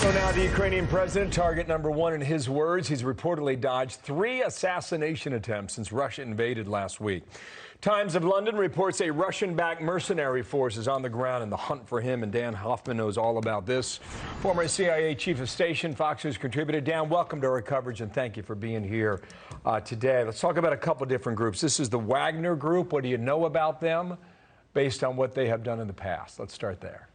So now the Ukrainian president, target number one in his words. He's reportedly dodged 3 assassination attempts since Russia invaded last week. Times of London reports a Russian-backed mercenary force is on the ground in the hunt for him, and Dan Hoffman knows all about this. Former CIA chief of station, Fox News contributor. Dan, welcome to our coverage, and thank you for being here today. Let's talk about a couple different groups. This is the Wagner Group. What do you know about them based on what they have done in the past? Let's start there.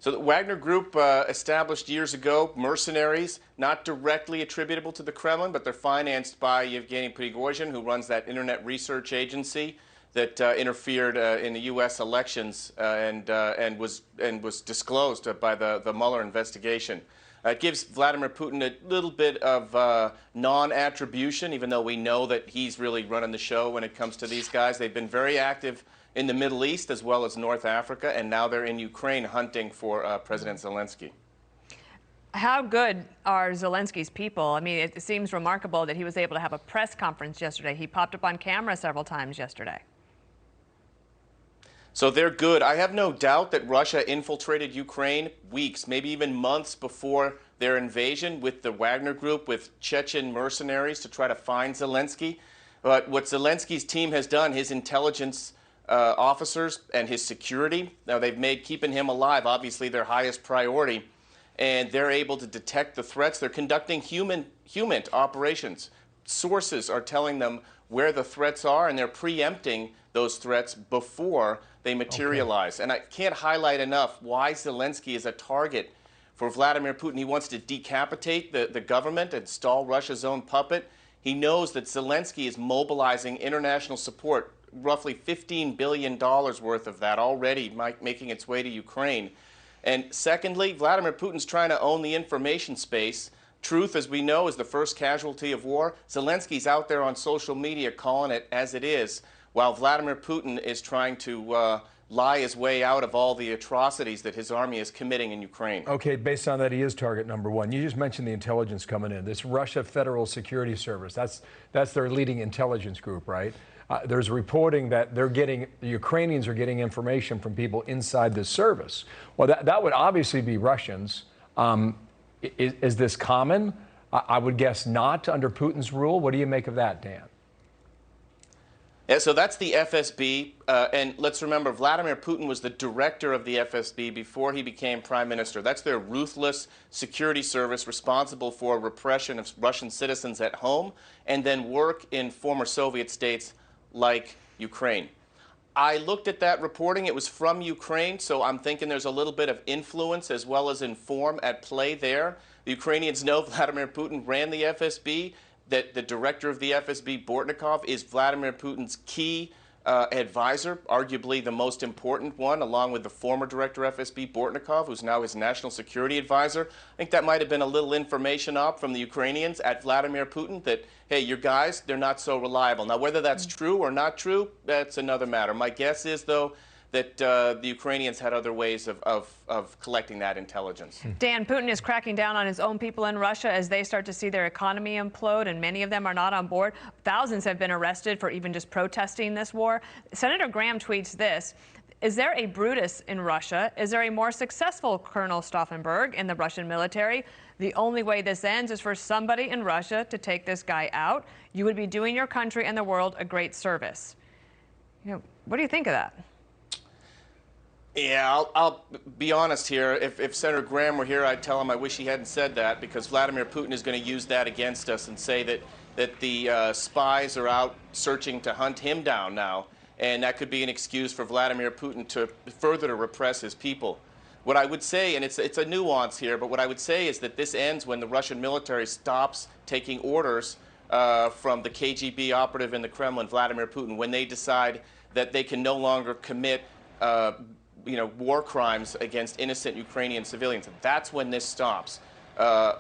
So the Wagner Group established years ago mercenaries, not directly attributable to the Kremlin, but they're financed by Yevgeny Prigozhin, who runs that internet research agency that interfered in the U.S. elections and was disclosed by the Mueller investigation. It gives Vladimir Putin a little bit of non-attribution, even though we know that he's really running the show when it comes to these guys. They've been very active in the Middle East as well as North Africa, and now they're in Ukraine hunting for President Zelenskyy. How good are Zelensky's people? I mean, it seems remarkable that he was able to have a press conference yesterday. He popped up on camera several times yesterday. So they're good. I have no doubt that Russia infiltrated Ukraine weeks, maybe even months before their invasion with the Wagner Group, with Chechen mercenaries to try to find Zelenskyy. But what Zelensky's team has done, his intelligence officers and his security, now they've made keeping him alive obviously their highest priority, and they're able to detect the threats. They're conducting human operations. Sources are telling them where the threats are, and they're preempting those threats before they materialize. Okay. And I can't highlight enough why Zelenskyy is a target for Vladimir Putin. He wants to decapitate the government, install Russia's own puppet. He knows that Zelenskyy is mobilizing international support, roughly $15 billion worth of that already making its way to Ukraine. And secondly, Vladimir Putin's trying to own the information space. Truth, as we know, is the first casualty of war. Zelensky's out there on social media calling it as it is, while Vladimir Putin is trying to lie his way out of all the atrocities that his army is committing in Ukraine. Okay, based on that, he is target number one. You just mentioned the intelligence coming in. This Russia Federal Security Service, that's their leading intelligence group, right? There's reporting that the Ukrainians are getting information from people inside this service. Well, that would obviously be Russians. Is this common? I would guess not under Putin's rule. What do you make of that, Dan? Yeah, so that's the FSB, and let's remember, Vladimir Putin was the director of the FSB before he became prime minister. That's their ruthless security service responsible for repression of Russian citizens at home and then work in former Soviet states like Ukraine. I looked at that reporting. It was from Ukraine, so I'm thinking there's a little bit of influence as well as inform at play there. The Ukrainians know Vladimir Putin ran the FSB, that the director of the FSB, Bortnikov, is Vladimir Putin's key advisor, arguably the most important one, along with the former director of FSB, Bortnikov, who's now his national security advisor. I think that might have been a little information op from the Ukrainians at Vladimir Putin that, hey, your guys, they're not so reliable. Now, whether that's true or not true, that's another matter. My guess is, though, that the Ukrainians had other ways of collecting that intelligence. Dan, Putin is cracking down on his own people in Russia as they start to see their economy implode, and many of them are not on board. Thousands have been arrested for even just protesting this war. Senator Graham tweets this: is there a Brutus in Russia? Is there a more successful Colonel Stauffenberg in the Russian military? The only way this ends is for somebody in Russia to take this guy out. You would be doing your country and the world a great service. What do you think of that? Yeah, I'll be honest here. If Senator Graham were here, I'd tell him I wish he hadn't said that, because Vladimir Putin is going to use that against us and say that the spies are out searching to hunt him down now, and that could be an excuse for Vladimir Putin to further to repress his people. What I would say, and it's a nuance here, but what I would say is that this ends when the Russian military stops taking orders from the KGB operative in the Kremlin, Vladimir Putin, when they decide that they can no longer commit war crimes against innocent Ukrainian civilians. That's when this stops. At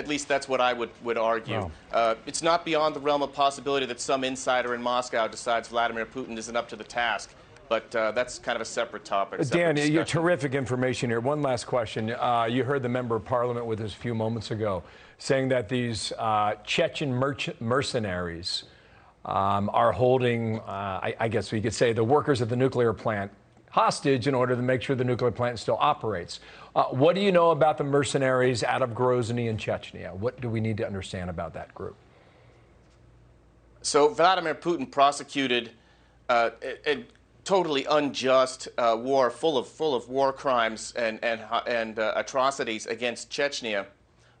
least that's what I would argue. Wow. It's not beyond the realm of possibility that some insider in Moscow decides Vladimir Putin isn't up to the task, but that's kind of a separate topic. Dan, you're terrific information here. One last question. You heard the member of parliament with us a few moments ago saying that these Chechen mercenaries are holding, I guess we could say, the workers at the nuclear plant hostage in order to make sure the nuclear plant still operates. What do you know about the mercenaries out of Grozny and Chechnya? What do we need to understand about that group? So Vladimir Putin prosecuted a totally unjust war full of war crimes and atrocities against Chechnya.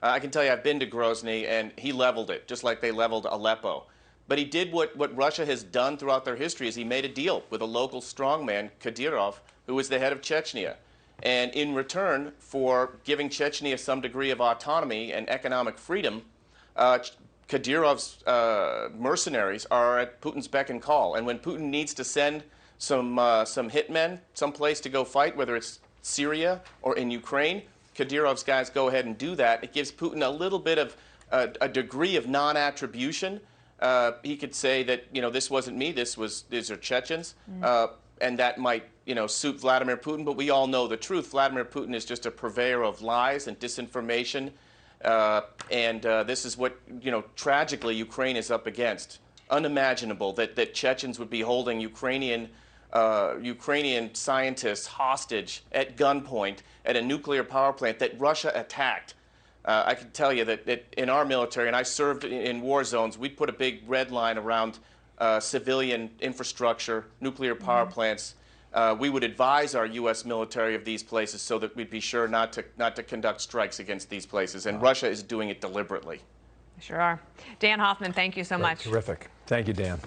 I can tell you, I've been to Grozny, and he leveled it, just like they leveled Aleppo. But he did what Russia has done throughout their history, is he made a deal with a local strongman, Kadyrov, who was the head of Chechnya. And in return for giving Chechnya some degree of autonomy and economic freedom, Kadyrov's mercenaries are at Putin's beck and call. And when Putin needs to send some hitmen someplace to go fight, whether it's Syria or in Ukraine, Kadyrov's guys go ahead and do that. It gives Putin a little bit of a degree of non-attribution. He could say that, this wasn't me, these are Chechens, and that might, suit Vladimir Putin. But we all know the truth. Vladimir Putin is just a purveyor of lies and disinformation. And this is what, tragically Ukraine is up against. Unimaginable that Chechens would be holding Ukrainian scientists hostage at gunpoint at a nuclear power plant that Russia attacked. I can tell you that in our military, and I served in war zones, we'd put a big red line around civilian infrastructure, nuclear power plants. We would advise our U.S. military of these places so that we'd be sure not to conduct strikes against these places. And Russia is doing it deliberately. Sure are. Dan Hoffman, thank you so much. Terrific. Thank you, Dan.